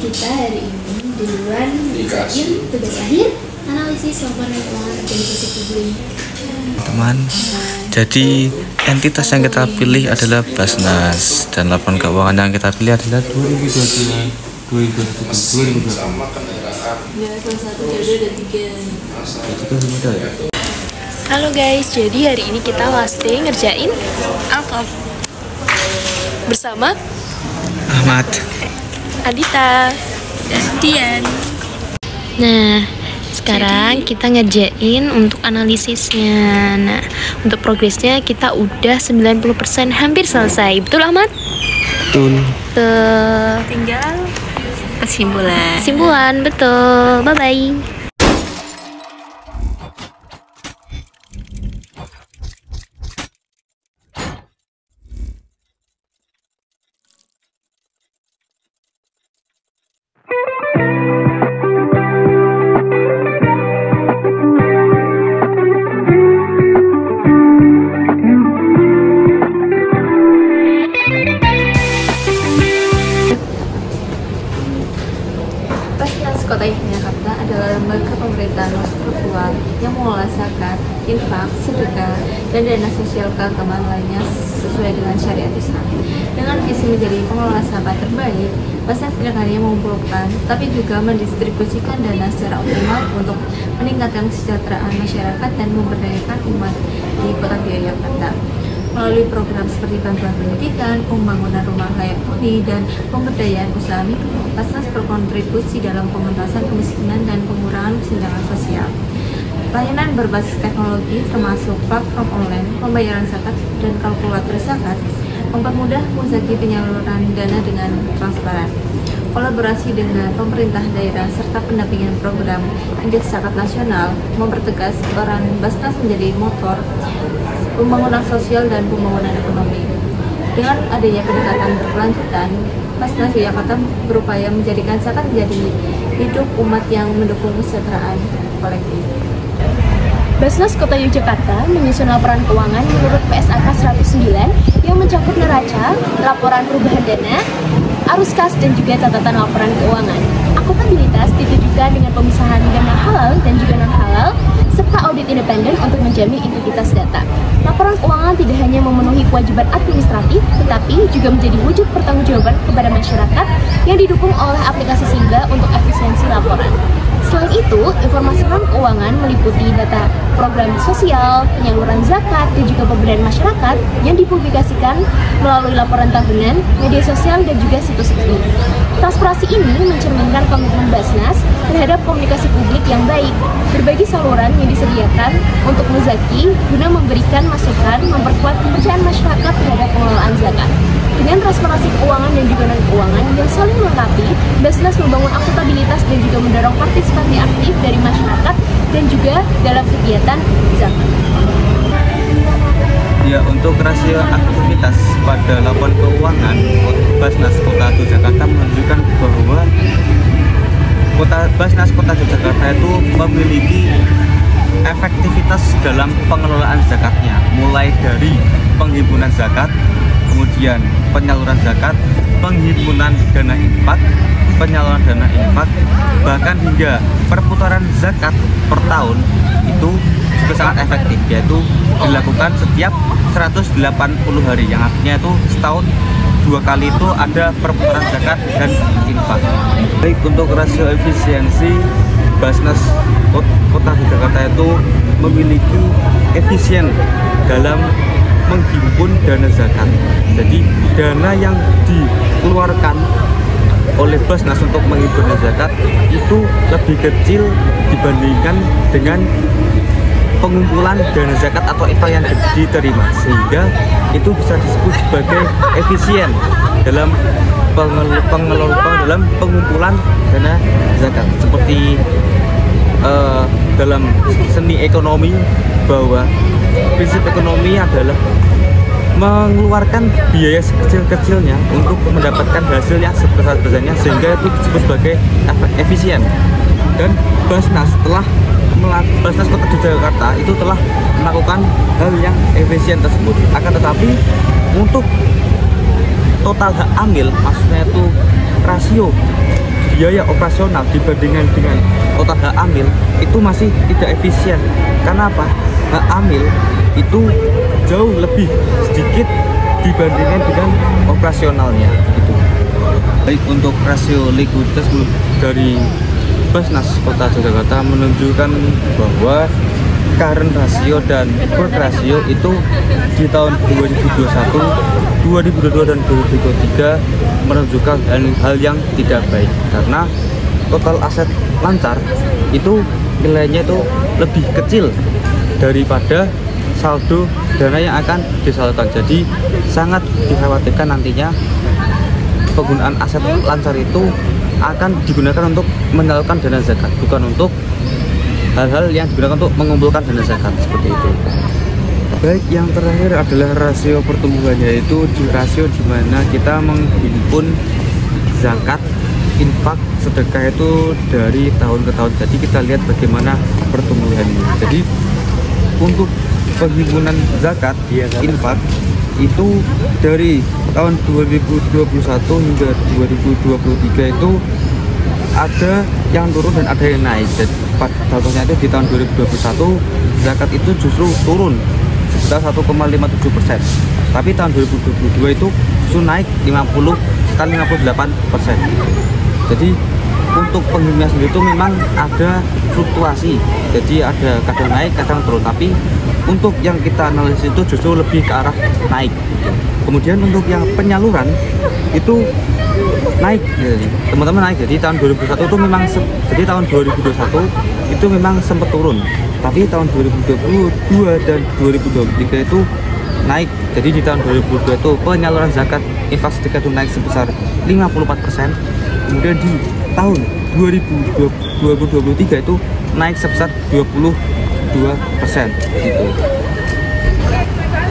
kita hari ini duluan ngerjain tugas akhir analisis laporan keuangan organisasi publik. Teman, jadi entitas yang kita pilih adalah Basnas dan laporan keuangan yang kita pilih adalah 2022. Ya, salah satu jodoh dan tiga. Halo guys, jadi hari ini kita last day ngerjain Alkohol bersama Ahmad, Adita, dan Dian. Nah, sekarang kita ngerjain untuk analisisnya. Nah, untuk progresnya kita udah 90% hampir selesai. Betul Ahmad? betul. Tinggal kesimpulan, betul. Bye-bye. Basnas Kota Yogyakarta adalah lembaga pemerintahan struktural yang mengelola zakat, infak, sedekah, dan dana sosial keagamaan lainnya sesuai dengan syariat Islam. Dengan visi menjadi pengelola zakat terbaik, Basnas tidak hanya mengumpulkan, tapi juga mendistribusikan dana secara optimal untuk meningkatkan kesejahteraan masyarakat dan memberdayakan umat di Kota Yogyakarta. Melalui program seperti bantuan pendidikan, pembangunan rumah layak huni, dan pemberdayaan usaha mikro, Basnas berkontribusi dalam pengentasan kemiskinan dan pengurangan kesenjangan sosial. Layanan berbasis teknologi termasuk platform online, pembayaran zakat, dan kalkulator zakat mempermudah muzaki penyaluran dana dengan transparan. Kolaborasi dengan pemerintah daerah serta pendampingan program Indeks Zakat Nasional mempertegas peran Basnas menjadi motor pembangunan sosial dan pembangunan ekonomi. Dengan adanya pendekatan berkelanjutan, Basnas Yogyakarta berupaya menjadikan zakat menjadi hidup umat yang mendukung kesejahteraan kolektif. Basnas Kota Yogyakarta menyusun laporan keuangan menurut PSAK 109 yang mencakup neraca, laporan perubahan dana, arus kas, dan juga catatan laporan keuangan. Akuntabilitas ditujukan dengan pemisahan dana halal dan juga non-halal, serta audit independen untuk menjamin integritas data. Laporan keuangan tidak hanya memenuhi kewajiban administratif, tetapi juga menjadi wujud pertanggungjawaban kepada masyarakat yang didukung oleh aplikasi Singa untuk efisiensi laporan. Selain itu, informasi keuangan meliputi data program sosial, penyaluran zakat, dan juga pemberdayaan masyarakat yang dipublikasikan melalui laporan tahunan, media sosial, dan juga situs resmi. Transparansi ini mencerminkan komitmen Basnas terhadap komunikasi publik yang baik, berbagai saluran yang disediakan untuk muzaki guna memberikan masukan, memperkuat kepercayaan masyarakat terhadap pengelolaan zakat. Dengan transparansi keuangan dan juga non-keuangan yang saling melengkapi, Basnas membangun akuntabilitas dan juga mendorong partisipasi aktif dari masyarakat dan juga dalam kegiatan zakat. Ya, untuk rasio aktivitas pada laporan keuangan Basnas Kota Yogyakarta menunjukkan bahwa Basnas Kota Yogyakarta itu memiliki efektivitas dalam pengelolaan zakatnya, mulai dari penghimpunan zakat, kemudian penyaluran zakat, penghimpunan dana infak, penyaluran dana infak, bahkan hingga perputaran zakat per tahun itu juga sangat efektif, yaitu dilakukan setiap 180 hari, yang artinya itu setahun 2 kali itu ada perputaran zakat dan infak. Baik, untuk rasio efisiensi, Basnas Kota Yogyakarta itu memiliki efisien dalam menghimpun dana zakat. Jadi dana yang dikeluarkan oleh Basnas untuk menghimpun dana zakat itu lebih kecil dibandingkan dengan pengumpulan dana zakat atau infak yang diterima, sehingga itu bisa disebut sebagai efisien dalam dalam pengumpulan dana zakat. Seperti dalam seni ekonomi, bahwa prinsip ekonomi adalah mengeluarkan biaya sekecil-kecilnya untuk mendapatkan hasil yang sebesar-besarnya, sehingga itu disebut sebagai efisien. Dan Basnas Kota Yogyakarta itu telah melakukan hal yang efisien tersebut. Akan tetapi untuk total hak amil, maksudnya itu rasio biaya operasional dibandingkan dengan total hak amil itu masih tidak efisien. Karena apa? Hak amil itu jauh lebih sedikit dibandingkan dengan operasionalnya gitu. Baik, untuk rasio likuiditas dari Basnas Kota Yogyakarta menunjukkan bahwa current rasio dan current rasio itu di tahun 2021, 2022 dan 2023 menunjukkan hal yang tidak baik, karena total aset lancar itu nilainya itu lebih kecil daripada saldo dana yang akan disalurkan. Jadi sangat dikhawatirkan nantinya penggunaan aset lancar itu akan digunakan untuk menyalurkan dana zakat, bukan untuk hal-hal yang digunakan untuk mengumpulkan dana zakat seperti itu. Baik, yang terakhir adalah rasio pertumbuhan, yaitu di rasio di mana kita menghimpun zakat, infak, sedekah itu dari tahun ke tahun. Jadi kita lihat bagaimana pertumbuhannya. Jadi untuk penghimpunan zakat, infak itu dari tahun 2021 hingga 2023 itu ada yang turun dan ada yang naik. Jadi contohnya itu di tahun 2021 zakat itu justru turun sebesar 1,57%, tapi tahun 2022 itu justru naik 58%. Jadi untuk penghimpunan sendiri itu memang ada fluktuasi, jadi ada kadang naik kadang turun, tapi untuk yang kita analisis itu justru lebih ke arah naik. Kemudian untuk yang penyaluran itu naik, jadi teman-teman naik. Jadi tahun 2021 itu memang jadi tahun 2021 itu memang sempat turun, tapi tahun 2022 dan 2023 itu naik. Jadi di tahun 2022 itu penyaluran zakat infak sedekah itu naik sebesar 54%. Kemudian di tahun 2023 itu naik sebesar 22% gitu.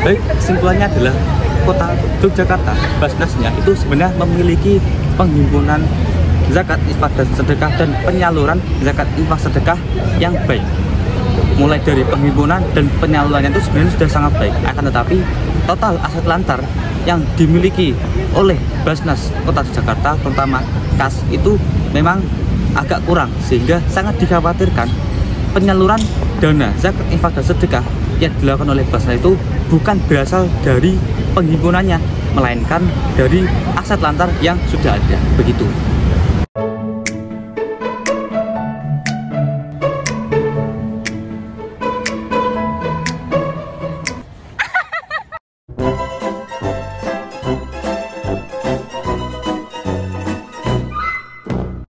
Baik, kesimpulannya adalah Kota Yogyakarta, Basnasnya itu sebenarnya memiliki penghimpunan zakat infak dan sedekah dan penyaluran zakat infak sedekah yang baik. Mulai dari penghimpunan dan penyalurannya itu sebenarnya sudah sangat baik. Akan tetapi total aset lantar yang dimiliki oleh Basnas Kota Yogyakarta, terutama kas, itu memang agak kurang, sehingga sangat dikhawatirkan penyaluran dana zakat infak dan sedekah yang dilakukan oleh Basnas itu bukan berasal dari penghimpunannya, melainkan dari aset lantar yang sudah ada. Begitu.